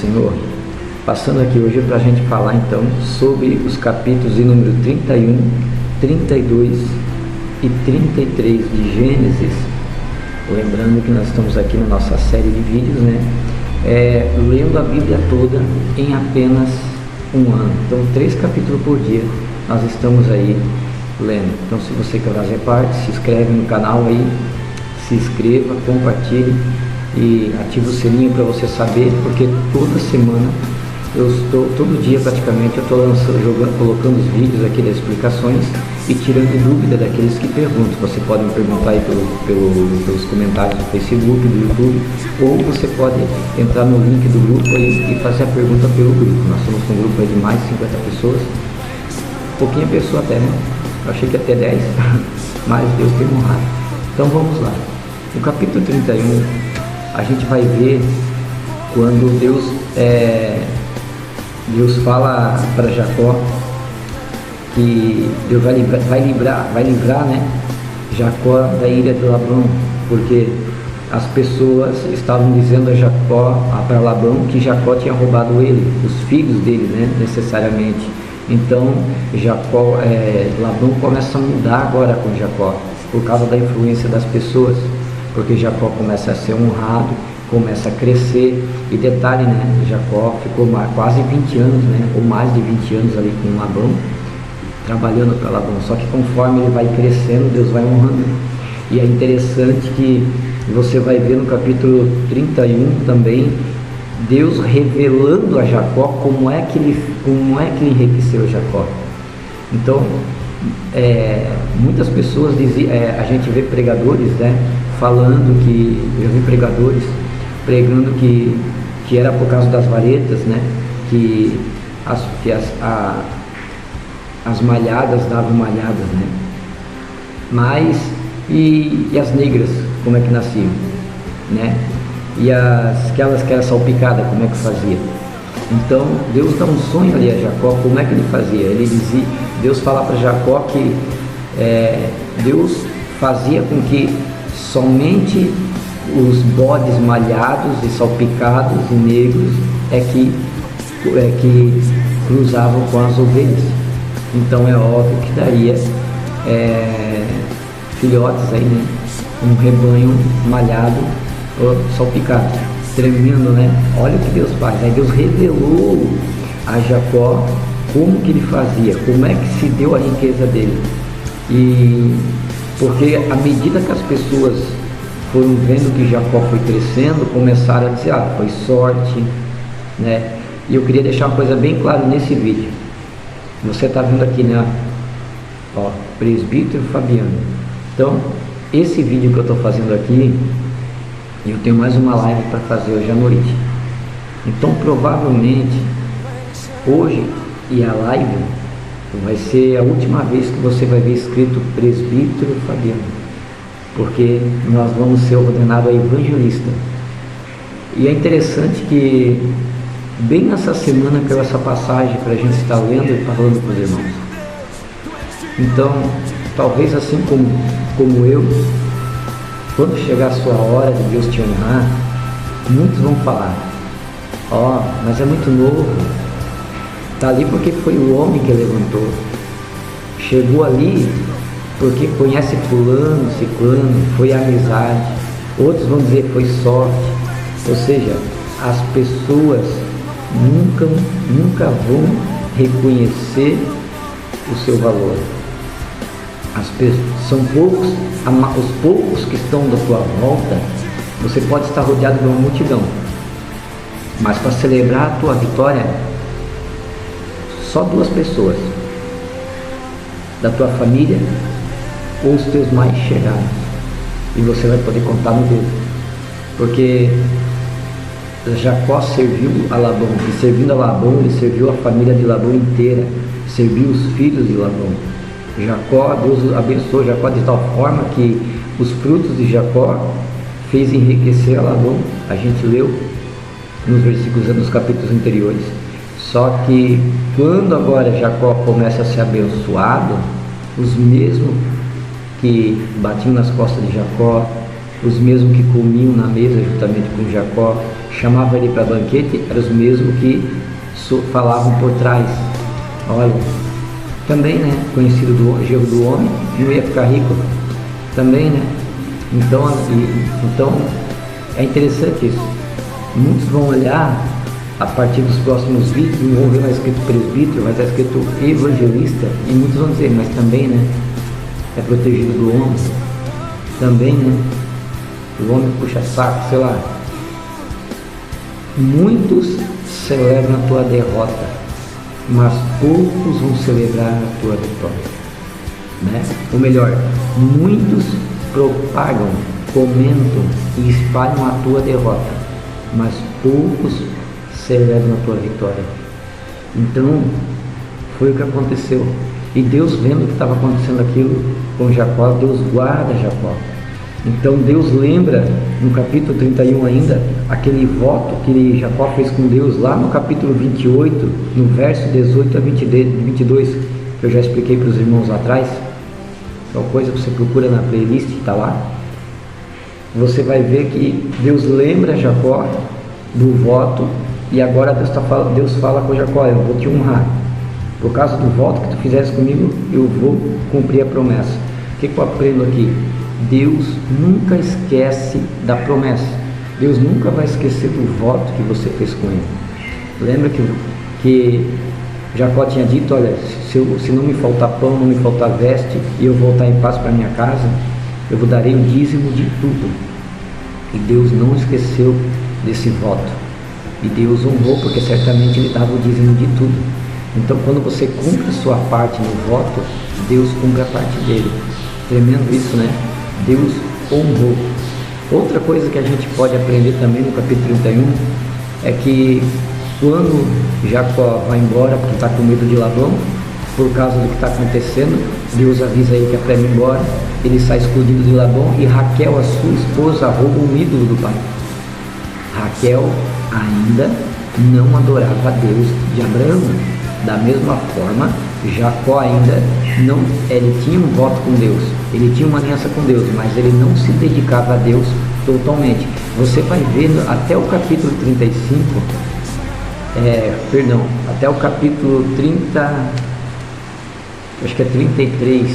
Senhor. Passando aqui hoje para a gente falar então sobre os capítulos de número 31, 32 e 33 de Gênesis. Lembrando que nós estamos aqui na nossa série de vídeos, né? Lendo a Bíblia toda em apenas um ano. Então 3 capítulos por dia nós estamos aí lendo. Então se você quer fazer parte, se inscreve no canal aí, se inscreva, compartilhe e ative o sininho para você saber, porque toda semana todo dia praticamente eu estou colocando os vídeos aqui das explicações e tirando dúvida daqueles que perguntam. Você pode me perguntar aí pelos comentários do Facebook, do YouTube, ou você pode entrar no link do grupo aí e fazer a pergunta pelo grupo. Nós somos com um grupo aí de mais de 50 pessoas, pouquinha pessoa até, né? Eu achei que ia ter 10, mas Deus tem honrado. Então vamos lá. No capítulo 31 a gente vai ver quando Deus fala para Jacó que Deus vai livrar, né, Jacó da ira de Labão, porque as pessoas estavam dizendo a Jacó, para Labão, que Jacó tinha roubado ele, os filhos dele, né, necessariamente. Então Labão começa a mudar agora com Jacó, por causa da influência das pessoas, porque Jacó começa a ser honrado, começa a crescer. E detalhe, né, Jacó ficou quase 20 anos, né, ou mais de 20 anos ali com Labão, trabalhando para Labão. Só que conforme ele vai crescendo, Deus vai honrando. E é interessante que você vai ver no capítulo 31 também, Deus revelando a Jacó como é que ele enriqueceu Jacó. Então, muitas pessoas diziam, a gente vê pregadores, né, falando que, eu vi pregadores pregando que era por causa das varetas, né, que as malhadas davam malhadas, né, mas e as negras, como é que nasciam, né, e aquelas que eram salpicadas, como é que fazia? Então Deus dá um sonho ali a Jacó, como é que ele fazia? Deus fala para Jacó que Deus fazia com que somente os bodes malhados e salpicados e negros que cruzavam com as ovelhas. Então é óbvio que daria filhotes aí, né? Um rebanho malhado ou salpicado. Tremendo, né? Olha o que Deus faz. Aí Deus revelou a Jacó como que ele fazia, como é que se deu a riqueza dele. E porque à medida que as pessoas foram vendo que Jacó foi crescendo, começaram a dizer, foi sorte, né? E eu queria deixar uma coisa bem clara nesse vídeo. Você está vendo aqui, né? Presbítero Fabiano. Então, esse vídeo que eu estou fazendo aqui, eu tenho mais uma live para fazer hoje à noite. Então, provavelmente, hoje e a live vai ser a última vez que você vai ver escrito Presbítero Fabiano, porque nós vamos ser ordenados a evangelista. E é interessante que bem nessa semana caiu essa passagem para a gente estar lendo e falando com os irmãos. Então, talvez assim como eu, quando chegar a sua hora de Deus te honrar, muitos vão falar, mas é muito novo, está ali porque foi o homem que levantou, chegou ali porque conhece fulano, ciclano, foi amizade. Outros vão dizer foi sorte. Ou seja, as pessoas nunca vão reconhecer o seu valor. São poucos, os poucos que estão da tua volta. Você pode estar rodeado de uma multidão, mas para celebrar a tua vitória, só 2 pessoas da tua família ou os teus mais chegados, e você vai poder contar no dedo, porque Jacó serviu a Labão, e servindo a Labão, ele serviu a família de Labão inteira, serviu os filhos de Labão. Deus abençoou Jacó de tal forma que os frutos de Jacó fez enriquecer a Labão. A gente leu nos capítulos anteriores. Só que quando agora Jacó começa a ser abençoado, os mesmos que batiam nas costas de Jacó, os mesmos que comiam na mesa juntamente com Jacó, chamavam ele para banquete, eram os mesmos que falavam por trás. Olha, também, né, conhecido do erro do homem, não ia ficar rico, também, né? Então é interessante isso. Muitos vão olhar a partir dos próximos vídeos, não vão ver mais escrito presbítero, mas está escrito evangelista, e muitos vão dizer, mas também, né, é protegido do homem, também, né, o homem puxa saco, sei lá. Muitos celebram a tua derrota, mas poucos vão celebrar a tua vitória, né? Ou melhor, muitos propagam, comentam e espalham a tua derrota, mas poucos celebram a tua vitória. Então, foi o que aconteceu. E Deus, vendo que estava acontecendo aquilo com Jacó, Deus guarda Jacó. Então Deus lembra, no capítulo 31 ainda, aquele voto que Jacó fez com Deus, lá no capítulo 28, no verso 18 a 22, que eu já expliquei para os irmãos lá atrás. Qual coisa você procura na playlist, está lá. Você vai ver que Deus lembra Jacó do voto, e agora Deus fala com Jacó: eu vou te honrar. Por causa do voto que tu fizeste comigo, eu vou cumprir a promessa. O que eu aprendo aqui? Deus nunca esquece da promessa. Deus nunca vai esquecer do voto que você fez com ele. Lembra que Jacó tinha dito: olha, se não me faltar pão, não me faltar veste, e eu voltar em paz para minha casa, eu vou darei o dízimo de tudo. E Deus não esqueceu desse voto. E Deus honrou, porque certamente ele dava o dízimo de tudo. Então, quando você cumpre a sua parte no voto, Deus cumpre a parte dele. Tremendo isso, né? Deus honrou. Outra coisa que a gente pode aprender também no capítulo 31 é que quando Jacó vai embora, porque está com medo de Labão, por causa do que está acontecendo, Deus avisa ele que é para ir embora. Ele sai escondido de Labão, e Raquel, a sua esposa, rouba um ídolo do pai. Raquel ainda não adorava a Deus de Abraão. Da mesma forma, Jacó ainda não, ele tinha um voto com Deus, ele tinha uma aliança com Deus, mas ele não se dedicava a Deus totalmente. Você vai ver até o capítulo 35, até o capítulo 30, acho que é 33,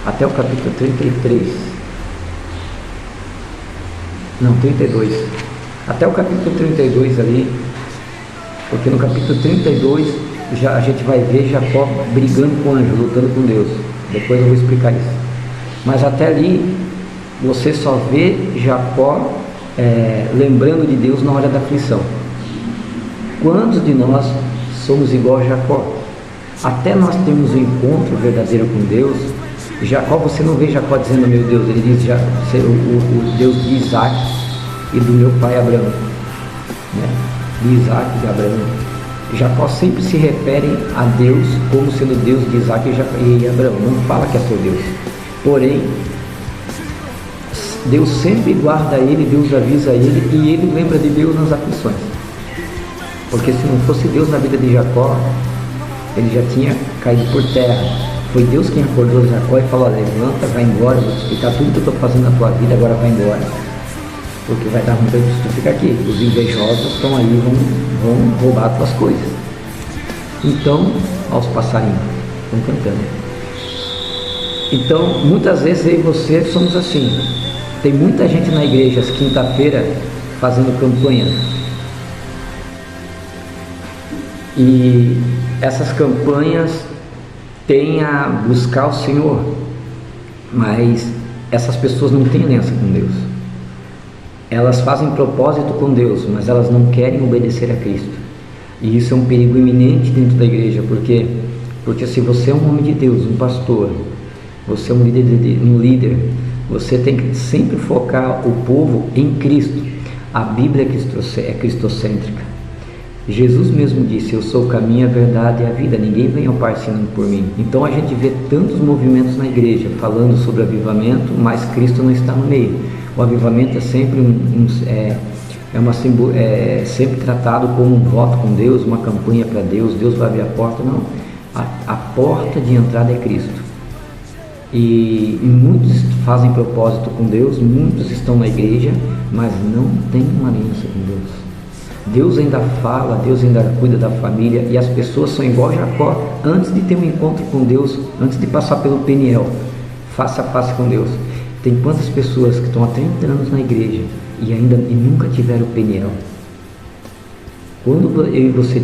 até o capítulo 33, não, 32, até o capítulo 32 ali, porque no capítulo 32 a gente vai ver Jacó brigando com o anjo, lutando com Deus. Depois eu vou explicar isso. Mas até ali você só vê Jacó lembrando de Deus na hora da aflição. Quantos de nós somos igual a Jacó? Até nós temos um encontro verdadeiro com Deus. Jacó, você não vê Jacó dizendo: meu Deus, ele diz o Deus de Isaac e do meu pai Abraão, né? De Isaac e de Abraão. Jacó sempre se refere a Deus como sendo Deus de Isaac e Abraão. Não fala que é seu Deus. Porém, Deus sempre guarda ele, Deus avisa ele, e ele lembra de Deus nas aflições. Porque se não fosse Deus na vida de Jacó, ele já tinha caído por terra. Foi Deus quem acordou Jacó e falou: levanta, vai embora, vou te explicar tudo que eu estou fazendo na tua vida, agora vai embora, porque vai dar muita de tu ficar aqui. Os invejosos estão aí, vão roubar as tuas coisas. Então, aos passarinhos, estão cantando. Então, muitas vezes eu e você somos assim. Tem muita gente na igreja, às quinta-feira, fazendo campanha. E essas campanhas têm a buscar o Senhor, mas essas pessoas não têm aliança com Deus. Elas fazem propósito com Deus, mas elas não querem obedecer a Cristo. E isso é um perigo iminente dentro da igreja. Porque se você é um homem de Deus, um pastor, você é um líder, você tem que sempre focar o povo em Cristo. A Bíblia é cristocêntrica. Jesus mesmo disse: eu sou o caminho, a verdade e a vida, ninguém vem ao Pai senão por mim. Então a gente vê tantos movimentos na igreja falando sobre avivamento, mas Cristo não está no meio. O avivamento é sempre sempre tratado como um voto com Deus, uma campanha para Deus, Deus vai abrir a porta. Não, a porta de entrada é Cristo. E muitos fazem propósito com Deus, muitos estão na igreja, mas não têm uma aliança com Deus. Deus ainda fala, Deus ainda cuida da família, e as pessoas são igual Jacó, antes de ter um encontro com Deus, antes de passar pelo Peniel, face a face com Deus. Tem quantas pessoas que estão há 30 anos na igreja e nunca tiveram Peniel? Quando eu e você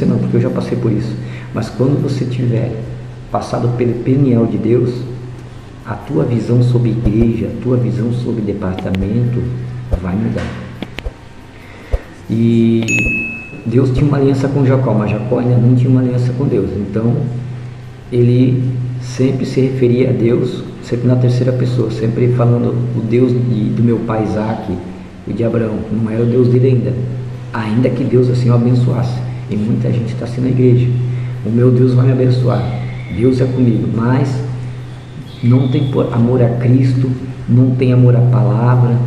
não, porque eu já passei por isso, mas quando você tiver passado pelo Peniel de Deus, a tua visão sobre igreja, a tua visão sobre departamento vai mudar. E Deus tinha uma aliança com Jacó, mas Jacó ainda não tinha uma aliança com Deus. Então ele sempre se referia a Deus, sempre na terceira pessoa, sempre falando o Deus do meu pai Isaac e de Abraão. Não era o Deus dele ainda que Deus assim o abençoasse. E muita gente está assim na igreja: o meu Deus vai me abençoar, Deus é comigo, mas não tem amor a Cristo, não tem amor à palavra.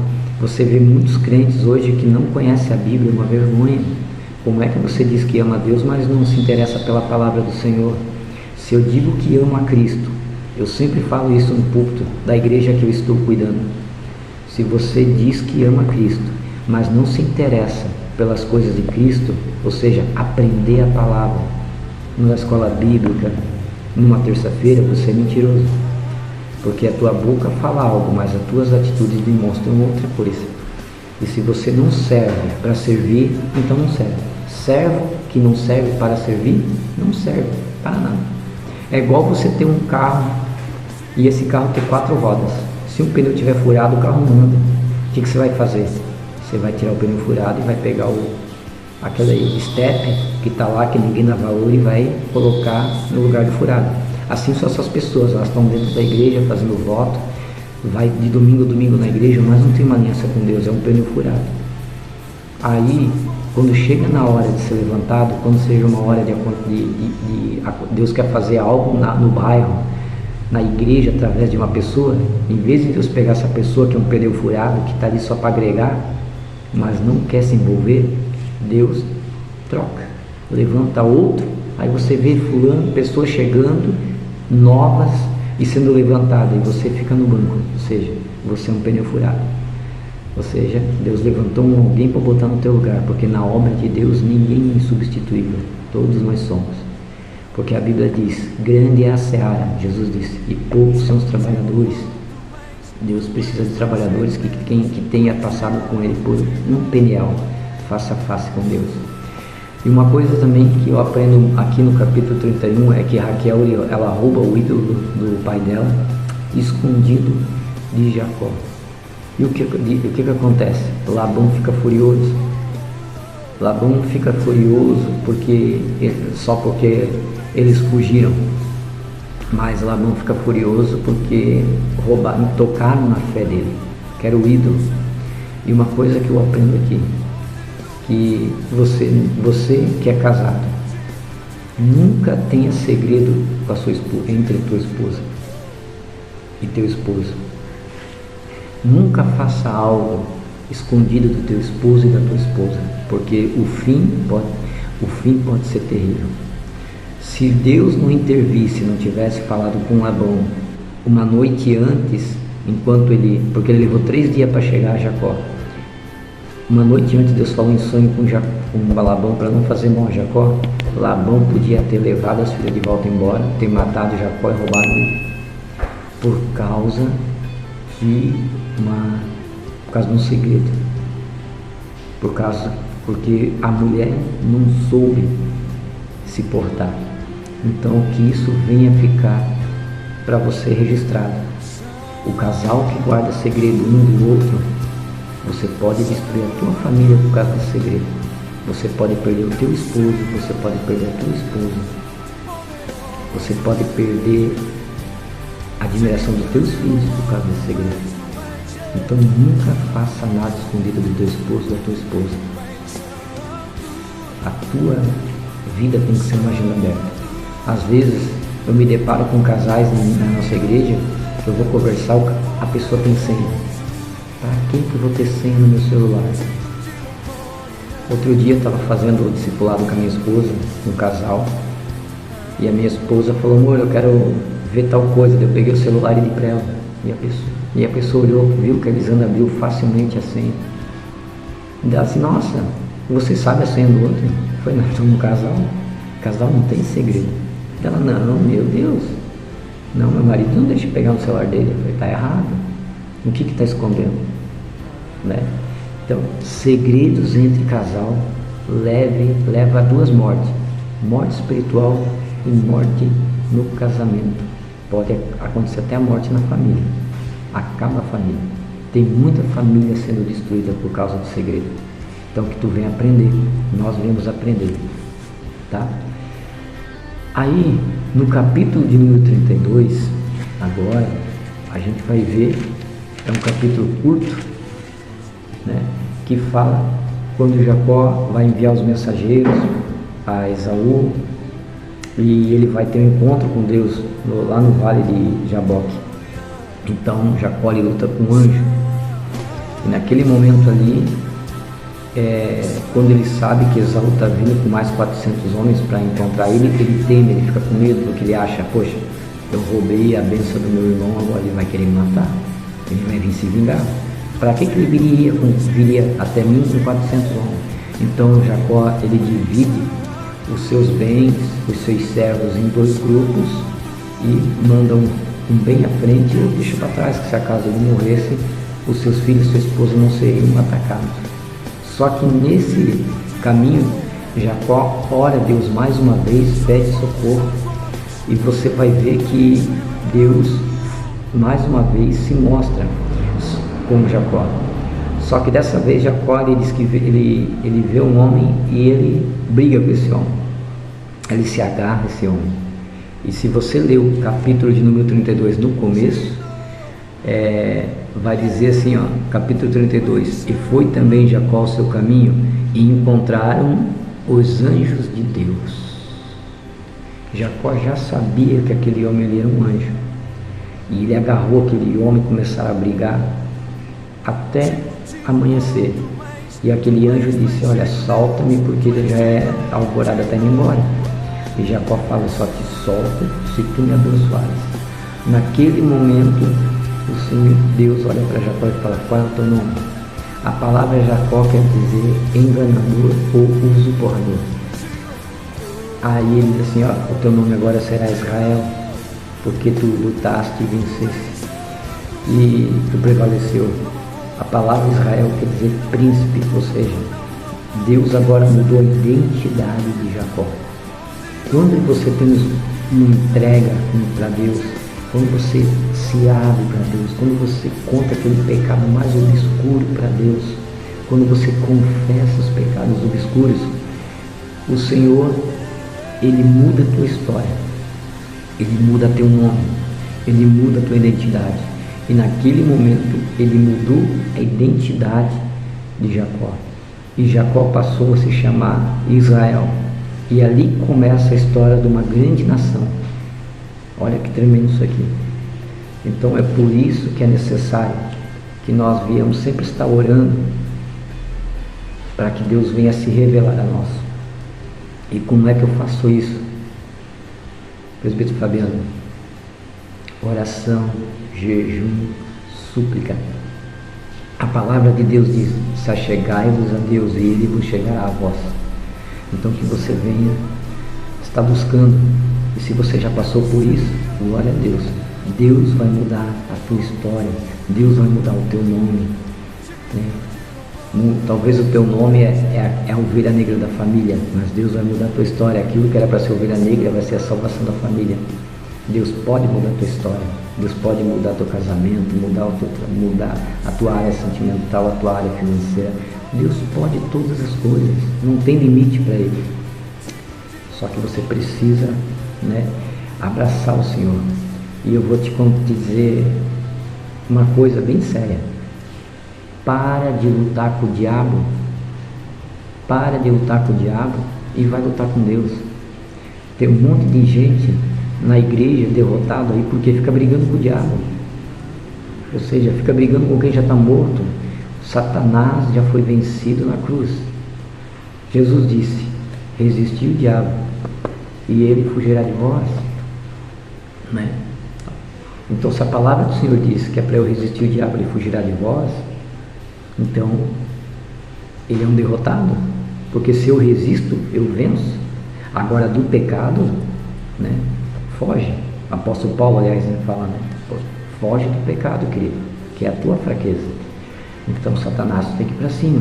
Você vê muitos crentes hoje que não conhecem a Bíblia, uma vergonha. Como é que você diz que ama a Deus, mas não se interessa pela palavra do Senhor? Se eu digo que amo a Cristo, eu sempre falo isso no púlpito da igreja que eu estou cuidando. Se você diz que ama a Cristo, mas não se interessa pelas coisas de Cristo, ou seja, aprender a palavra numa escola bíblica, numa terça-feira, você é mentiroso. Porque a tua boca fala algo, mas as tuas atitudes demonstram outra coisa. E se você não serve para servir, então não serve. Servo que não serve para servir, não serve para nada. É igual você ter um carro e esse carro ter 4 rodas. Se um pneu tiver furado, o carro não anda. O que você vai fazer? Você vai tirar o pneu furado e vai pegar aquele step que está lá, que ninguém dá valor, e vai colocar no lugar do furado. Assim são essas pessoas, elas estão dentro da igreja fazendo voto, vai de domingo a domingo na igreja, mas não tem uma aliança com Deus, é um pneu furado. Aí, quando chega na hora de ser levantado, quando seja uma hora de Deus quer fazer algo no bairro, na igreja, através de uma pessoa, em vez de Deus pegar essa pessoa que é um pneu furado, que está ali só para agregar, mas não quer se envolver, Deus troca, levanta outro. Aí você vê fulano, pessoas chegando novas e sendo levantadas, e você fica no banco, ou seja, você é um pneu furado. Ou seja, Deus levantou alguém para botar no teu lugar, porque na obra de Deus ninguém é insubstituível, todos nós somos. Porque a Bíblia diz: grande é a seara, Jesus disse, e poucos são os trabalhadores. Deus precisa de trabalhadores que tenha passado com Ele por um Peniel, face a face com Deus. E uma coisa também que eu aprendo aqui no capítulo 31 é que Raquel, ela rouba o ídolo do pai dela, escondido de Jacó. E o que acontece? Labão fica furioso. Labão fica furioso só porque eles fugiram. Mas Labão fica furioso porque tocaram na fé dele, que era o ídolo. E uma coisa que eu aprendo aqui, que você que é casado, nunca tenha segredo com a sua esposa, entre tua esposa e teu esposo. Nunca faça algo escondido do teu esposo e da tua esposa, porque o fim pode ser terrível. Se Deus não intervisse, não tivesse falado com Labão uma noite antes, porque ele levou 3 dias para chegar a Jacó. Uma noite antes, Deus falou em sonho com Labão para não fazer mal a Jacó. Labão podia ter levado as filhas de volta embora, ter matado Jacó e roubado ele, por causa de um segredo, porque a mulher não soube se portar. Então que isso venha ficar para você registrado. O casal que guarda segredo um do outro, você pode destruir a tua família por causa desse segredo. Você pode perder o teu esposo, você pode perder a tua esposa, você pode perder a admiração dos teus filhos por causa desse segredo. Então nunca faça nada escondido do teu esposo ou da tua esposa. A tua vida tem que ser uma agenda aberta. Às vezes eu me deparo com casais na nossa igreja, que eu vou conversar, a pessoa tem senha. Para que eu vou ter senha no meu celular? Outro dia eu estava fazendo o discipulado com a minha esposa, um casal, e a minha esposa falou: amor, eu quero ver tal coisa. Eu peguei o celular e li para ela. E a pessoa olhou, viu que a Elisandra abriu facilmente a senha. E ela assim, nossa, você sabe a senha do outro? Eu falei, nós estamos no casal. Casal não tem segredo. Ela, não, meu Deus. Não, meu marido não deixa eu pegar no celular dele. Eu falei, tá errado. O que está escondendo? Né? Então, segredos entre casal leva a duas mortes. Morte espiritual e morte no casamento. Pode acontecer até a morte na família. Acaba a família. Tem muita família sendo destruída por causa do segredo. Então que tu venha aprender. Nós viemos aprender. Tá? Aí, no capítulo de número 32, agora, a gente vai ver, é um capítulo curto, né? Que fala quando Jacó vai enviar os mensageiros a Esaú, e ele vai ter um encontro com Deus lá no vale de Jaboque. Então Jacó ele luta com um anjo, e naquele momento ali, quando ele sabe que Esaú está vindo com mais 400 homens para encontrar ele, ele teme, ele fica com medo, porque ele acha, poxa, eu roubei a bênção do meu irmão, agora ele vai querer me matar, ele vai vir se vingar. Para que ele viria até mim com 400 homens? Então Jacó ele divide os seus bens, os seus servos em dois grupos e manda um bem à frente e deixa para trás, que se acaso ele morresse, os seus filhos e sua esposa não seriam atacados. Só que nesse caminho, Jacó ora a Deus mais uma vez, pede socorro, e você vai ver que Deus mais uma vez se mostra como Jacó. Só que dessa vez Jacó ele diz que ele vê um homem e ele briga com esse homem, ele se agarra a esse homem. E se você ler o capítulo de número 32 no começo, vai dizer assim, ó, capítulo 32, e foi também Jacó ao seu caminho e encontraram os anjos de Deus. Jacó já sabia que aquele homem ali era um anjo, e ele agarrou aquele homem e começaram a brigar até amanhecer. E aquele anjo disse, olha, solta-me porque já é a alvorada, está indo embora. E Jacó fala, só te solto se tu me abençoares. Naquele momento o Senhor Deus olha para Jacó e fala, qual é o teu nome? A palavra Jacó quer dizer enganador ou usurpador. Aí ele diz assim, ó, o teu nome agora será Israel, porque tu lutaste e venceste e tu prevaleceu. A palavra Israel quer dizer príncipe, ou seja, Deus agora mudou a identidade de Jacó. Quando você tem uma entrega para Deus, quando você se abre para Deus, quando você conta aquele pecado mais obscuro para Deus, quando você confessa os pecados obscuros, o Senhor, Ele muda a tua história, Ele muda teu nome, Ele muda a tua identidade. E naquele momento ele mudou a identidade de Jacó. E Jacó passou a se chamar Israel. E ali começa a história de uma grande nação. Olha que tremendo isso aqui. Então é por isso que é necessário que nós viemos sempre estar orando para que Deus venha se revelar a nós. E como é que eu faço isso? Presbítero Fabiano, oração, jejum, súplica. A palavra de Deus diz, se achegai-vos a Deus e Ele vos chegará a vós. Então que você venha estar buscando, e se você já passou por isso, glória a Deus. Deus vai mudar a tua história, Deus vai mudar o teu nome, né? Talvez o teu nome é a ovelha negra da família, mas Deus vai mudar a tua história. Aquilo que era para ser ovelha negra vai ser a salvação da família. Deus pode mudar a tua história, Deus pode mudar teu casamento, mudar a tua área sentimental, a tua área financeira. Deus pode todas as coisas, não tem limite para Ele. Só que você precisa, né, abraçar o Senhor. E eu vou te dizer uma coisa bem séria. Para de lutar com o diabo. Para de lutar com o diabo e vai lutar com Deus. Tem um monte de gente na igreja derrotado aí porque fica brigando com o diabo. Ou seja, fica brigando com quem já está morto. Satanás já foi vencido na cruz. Jesus disse, resisti o diabo e ele fugirá de vós, né? Então, se a palavra do Senhor diz que é para eu resistir o diabo, ele fugirá de vós, então ele é um derrotado, porque se eu resisto, eu venço. Agora, do pecado, né, foge. O apóstolo Paulo, aliás, fala, né, foge do pecado, querido, que é a tua fraqueza. Então, Satanás tem que ir para cima.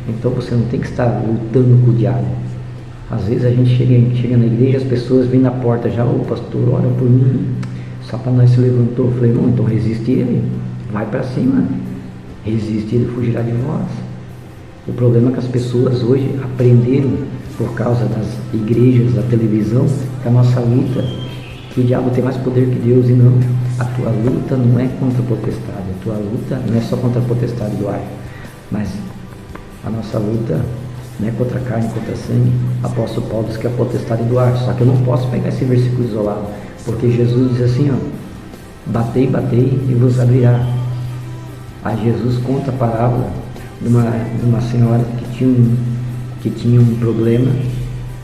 Então, você não tem que estar lutando com o diabo. Às vezes a gente chega na igreja, as pessoas vêm na porta já, ô pastor, ora por mim. Satanás se levantou. Eu falei, não, então resiste ele, vai para cima, resiste ele, fugirá de vós. O problema é que as pessoas hoje aprenderam, por causa das igrejas, da televisão, que a nossa luta, que o diabo tem mais poder que Deus. E não, a tua luta não é contra a potestade, a tua luta não é só contra a potestade do ar, mas a nossa luta não é contra a carne, contra a sangue. Apóstolo Paulo diz que é a potestade do ar. Só que eu não posso pegar esse versículo isolado, porque Jesus diz assim, ó, batei, batei e vos abrirá. Aí Jesus conta a parábola de uma senhora que tinha um problema,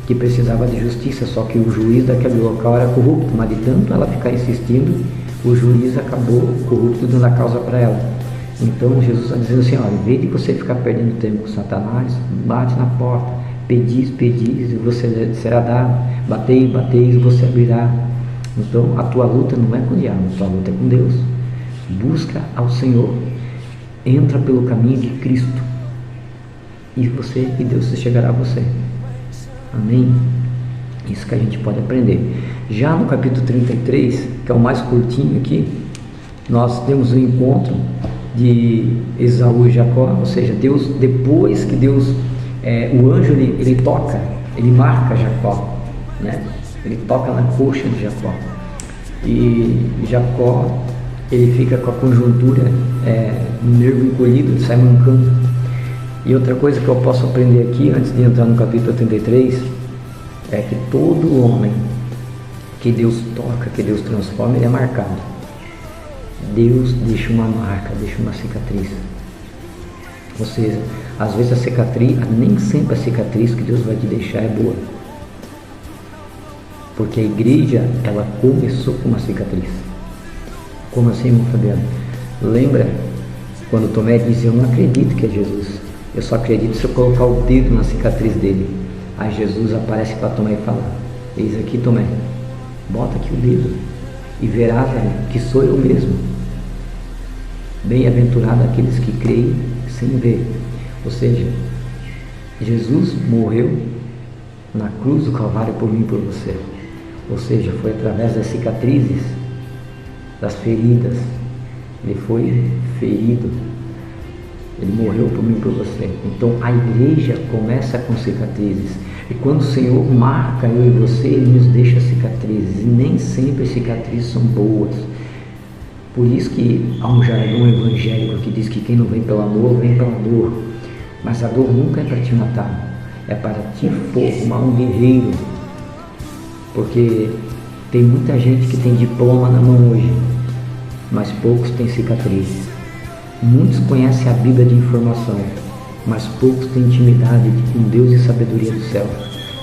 que precisava de justiça, só que o juiz daquele local era corrupto, mas de tanto ela ficar insistindo, o juiz acabou corrupto dando a causa para ela. Então Jesus está dizendo assim, olha, em vez de você ficar perdendo tempo com Satanás, bate na porta, pedis, pedis e você será dado, batei, bateis e você abrirá. Então a tua luta não é com o diabo, a tua luta é com Deus. Busca ao Senhor, entra pelo caminho de Cristo e Deus chegará a você. Amém? Isso que a gente pode aprender. Já no capítulo 33, que é o mais curtinho aqui, nós temos um encontro de Esaú e Jacó, ou seja, Deus, depois que Deus, o anjo ele toca, ele marca Jacó, né? Ele toca na coxa de Jacó, e Jacó ele fica com a conjuntura, no nervo encolhido, ele sai mancando. E outra coisa que eu posso aprender aqui, antes de entrar no capítulo 33, é que todo homem que Deus toca, que Deus transforma, ele é marcado. Deus deixa uma marca, deixa uma cicatriz. Ou seja, às vezes a cicatriz, nem sempre a cicatriz que Deus vai te deixar é boa. Porque a igreja, ela começou com uma cicatriz. Como assim, irmão Fabiano? Lembra quando Tomé disse, eu não acredito que é Jesus, eu só acredito se eu colocar o dedo na cicatriz dele. Aí Jesus aparece para Tomé e fala, eis aqui Tomé, bota aqui o dedo e verás que sou eu mesmo. Bem-aventurado aqueles que creem sem ver. Ou seja, Jesus morreu na cruz do Calvário por mim e por você. Ou seja, foi através das cicatrizes, das feridas. Ele foi ferido. Ele morreu por mim e por você. Então a igreja começa com cicatrizes. E quando o Senhor marca eu e você, Ele nos deixa cicatrizes. E nem sempre as cicatrizes são boas. Por isso que há um jargão evangélico que diz que quem não vem pelo amor, vem pela dor. Mas a dor nunca é para te matar. É para te formar um guerreiro. Porque tem muita gente que tem diploma na mão hoje, mas poucos têm cicatrizes. Muitos conhecem a Bíblia de informação, mas poucos têm intimidade com Deus e sabedoria do céu.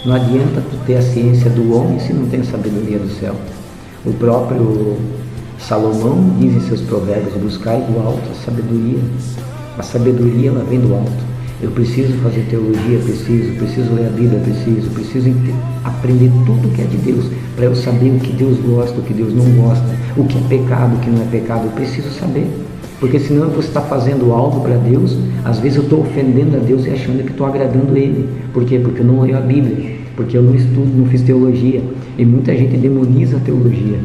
Não adianta tu ter a ciência do homem se não tem a sabedoria do céu. O próprio Salomão diz em seus provérbios, buscai do alto a sabedoria. A sabedoria ela vem do alto. Eu preciso fazer teologia, preciso ler a Bíblia, preciso aprender tudo que é de Deus, para eu saber o que Deus gosta, o que Deus não gosta, o que é pecado, o que não é pecado. Eu preciso saber, porque senão você está fazendo algo para Deus, às vezes eu estou ofendendo a Deus e achando que estou agradando Ele. Por quê? Porque eu não leio a Bíblia, porque eu não estudo, não fiz teologia, e muita gente demoniza a teologia.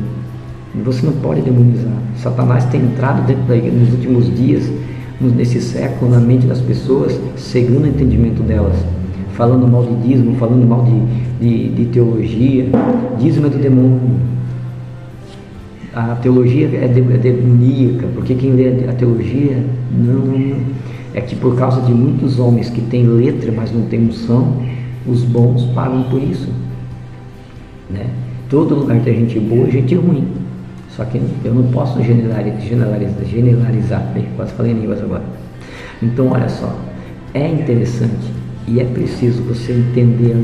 E você não pode demonizar. Satanás tem entrado dentro da igreja nos últimos dias, nesse século, na mente das pessoas, cegando o entendimento delas, falando mal de dízimo, falando mal de teologia. Dízimo é do demônio. A teologia é demoníaca, porque quem lê a teologia, não. É que por causa de muitos homens que têm letra, mas não têm unção, os bons pagam por isso, né? Todo lugar tem gente boa e gente ruim. Só que eu não posso generalizar. Quase falei em línguas agora. Então, olha só, é interessante e é preciso você entender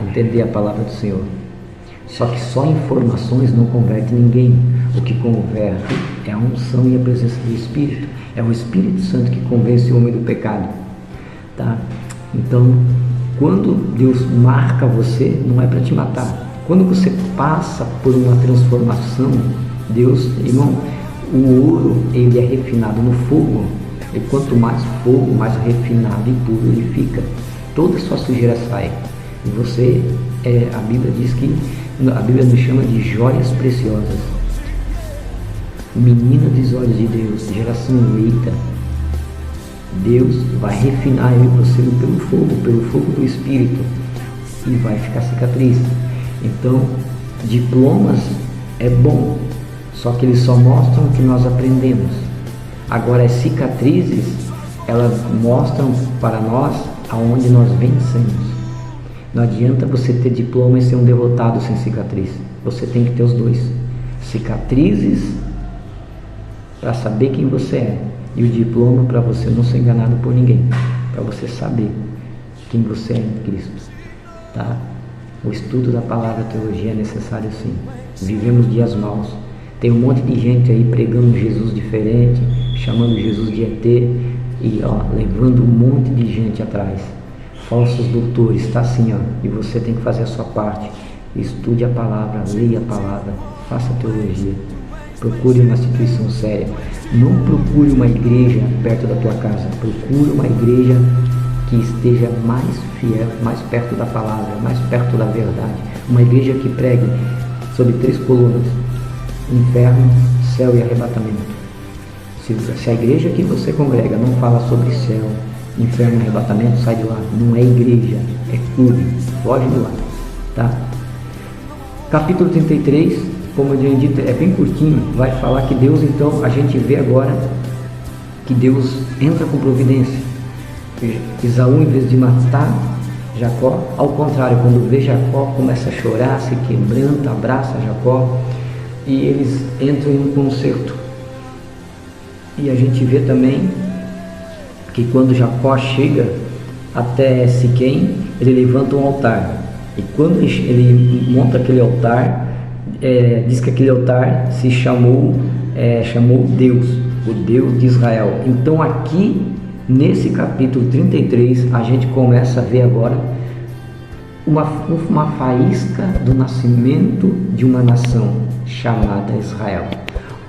entender a palavra do Senhor. Só que só informações não converte ninguém. O que converte é a unção e a presença do Espírito. É o Espírito Santo que convence o homem do pecado. Tá? Então, quando Deus marca você, não é para te matar. Quando você passa por uma transformação, Deus, irmão, o ouro, ele é refinado no fogo. E quanto mais fogo, mais refinado e puro ele fica. Toda a sua sujeira sai. E você, a Bíblia diz que, a Bíblia nos chama de joias preciosas. Menina dos olhos de Deus, geração eleita. Deus vai refinar eu e você pelo fogo do Espírito. E vai ficar cicatriz. Então, diplomas é bom, só que eles só mostram o que nós aprendemos. Agora, as cicatrizes, elas mostram para nós aonde nós vencemos. Não adianta você ter diploma e ser um derrotado sem cicatriz. Você tem que ter os dois. Cicatrizes para saber quem você é, e o diploma para você não ser enganado por ninguém, para você saber quem você é em Cristo. Tá? O estudo da palavra teologia é necessário sim. Vivemos dias maus. Tem um monte de gente aí pregando Jesus diferente, chamando Jesus de ET e levando um monte de gente atrás. Falsos doutores, está assim, e você tem que fazer a sua parte. Estude a palavra, leia a palavra, faça teologia. Procure uma instituição séria. Não procure uma igreja perto da tua casa. Procure uma igreja que esteja mais fiel, mais perto da palavra, mais perto da verdade. Uma igreja que pregue sobre 3 colunas: inferno, céu e arrebatamento. Se a igreja que você congrega não fala sobre céu, inferno e arrebatamento, sai de lá. Não é igreja, é clube. Foge de lá. Tá? Capítulo 33, como eu tinha dito, é bem curtinho. Vai falar que Deus, então, a gente vê agora que Deus entra com providência. Esaú, em vez de matar Jacó, ao contrário, quando vê Jacó, começa a chorar, se quebranta, abraça Jacó, e eles entram em um concerto. E a gente vê também que quando Jacó chega até Siquém, ele levanta um altar. E quando ele monta aquele altar, diz que aquele altar se chamou Deus, o Deus de Israel. Então aqui, nesse capítulo 33, a gente começa a ver agora uma faísca do nascimento de uma nação chamada Israel.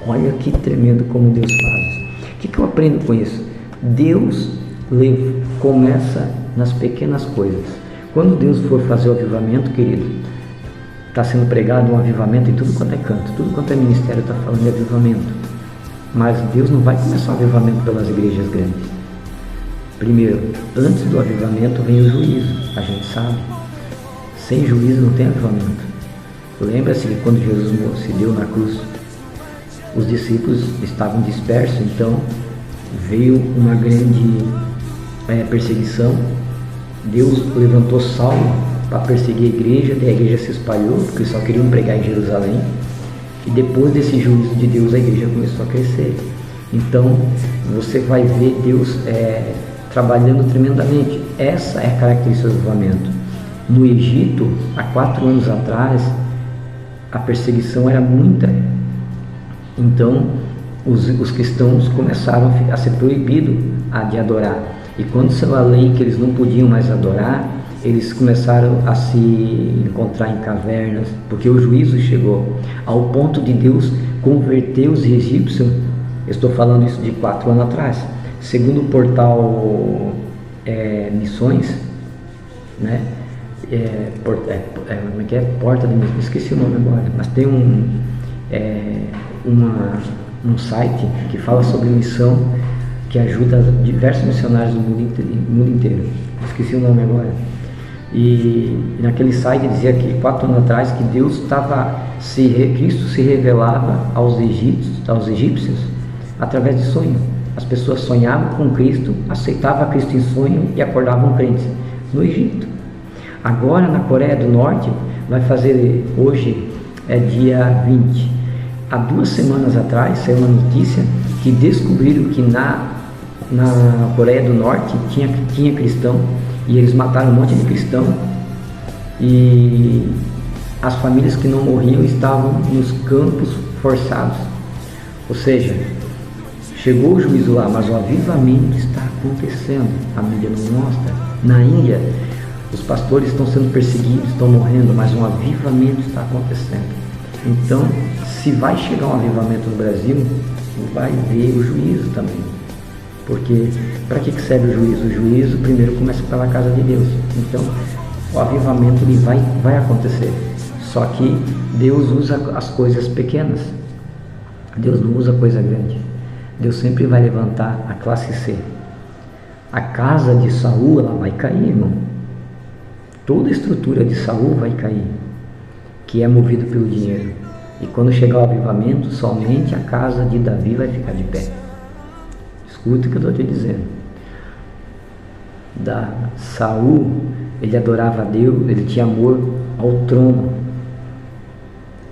Olha que tremendo como Deus faz. O que eu aprendo com isso? Deus começa nas pequenas coisas. Quando Deus for fazer o avivamento, querido, está sendo pregado um avivamento em tudo quanto é canto, tudo quanto é ministério está falando de avivamento. Mas Deus não vai começar o avivamento pelas igrejas grandes. Primeiro, antes do avivamento vem o juízo, a gente sabe. Sem juízo não tem avivamento. Lembra-se que quando Jesus se deu na cruz, os discípulos estavam dispersos, então veio uma grande perseguição. Deus levantou Saulo para perseguir a igreja, e a igreja se espalhou, porque só queriam pregar em Jerusalém. E depois desse juízo de Deus, a igreja começou a crescer. Então, você vai ver Deus trabalhando tremendamente. Essa é a característica do avivamento. No Egito, há 4 anos atrás, a perseguição era muita. Então, os cristãos começaram a ser proibidos de adorar. E quando saiu a lei que eles não podiam mais adorar, eles começaram a se encontrar em cavernas, porque o juízo chegou ao ponto de Deus converter os egípcios. Eu estou falando isso de 4 anos atrás. Segundo o portal Missões, né? Como é que é? Porta de Missões, esqueci o nome agora, mas tem um site que fala sobre missão, que ajuda diversos missionários do mundo inteiro. Esqueci o nome agora. E naquele site dizia que 4 anos atrás que Cristo se revelava aos egípcios através de sonho. As pessoas sonhavam com Cristo, aceitavam Cristo em sonho e acordavam crentes no Egito. Agora na Coreia do Norte vai fazer, hoje é dia 20. Há 2 semanas atrás saiu uma notícia que descobriram que na Coreia do Norte tinha cristão, e eles mataram um monte de cristão, e as famílias que não morriam estavam nos campos forçados. Ou seja, chegou o juízo lá, mas o avivamento está acontecendo. A mídia não mostra. Na Índia, os pastores estão sendo perseguidos, estão morrendo, mas um avivamento está acontecendo. Então, se vai chegar um avivamento no Brasil, vai ver o juízo também. Porque para que serve o juízo? O juízo primeiro começa pela casa de Deus. Então, o avivamento ele vai acontecer. Só que Deus usa as coisas pequenas. Deus não usa coisa grande. Deus sempre vai levantar a classe C. A casa de Saul, ela vai cair, irmão. Toda a estrutura de Saul vai cair, que é movido pelo dinheiro. E quando chegar o avivamento, somente a casa de Davi vai ficar de pé. Escuta o que eu estou te dizendo. Saul, ele adorava a Deus, ele tinha amor ao trono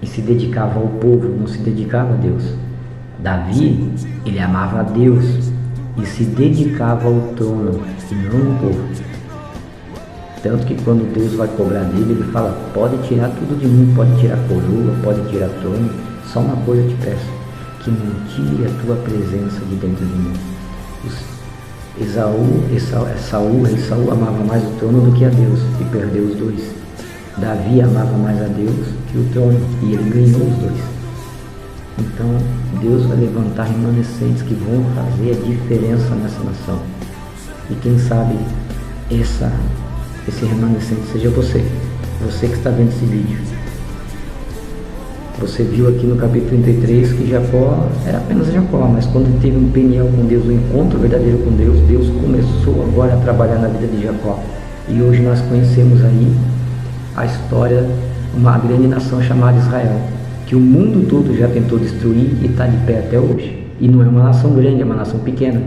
e se dedicava ao povo, não se dedicava a Deus. Davi, ele amava a Deus e se dedicava ao trono e não ao povo. Tanto que quando Deus vai cobrar dele, ele fala: pode tirar tudo de mim, pode tirar coroa, pode tirar trono, só uma coisa eu te peço, que não tire a tua presença de dentro de mim. Saul amava mais o trono do que a Deus e perdeu os dois. Davi amava mais a Deus que o trono e ele ganhou os dois. Então Deus vai levantar remanescentes que vão fazer a diferença nessa nação. E quem sabe esse remanescente seja você que está vendo esse vídeo. Você viu aqui no capítulo 33 que Jacó era apenas Jacó, mas quando ele teve um peniel com Deus, um encontro verdadeiro com Deus, Deus começou agora a trabalhar na vida de Jacó. E hoje nós conhecemos aí a história de uma grande nação chamada Israel, que o mundo todo já tentou destruir e está de pé até hoje. E não é uma nação grande, é uma nação pequena,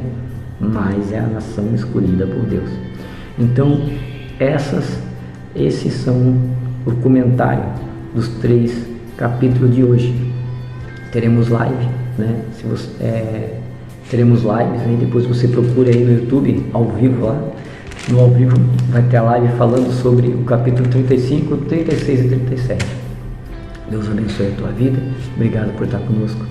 mas é a nação escolhida por Deus. Então, esses são o comentário dos 3 capítulos de hoje. Teremos live, né? Teremos lives, aí depois você procura aí no YouTube, ao vivo lá. No ao vivo vai ter a live falando sobre o capítulo 35, 36 e 37. Deus abençoe a tua vida. Obrigado por estar conosco.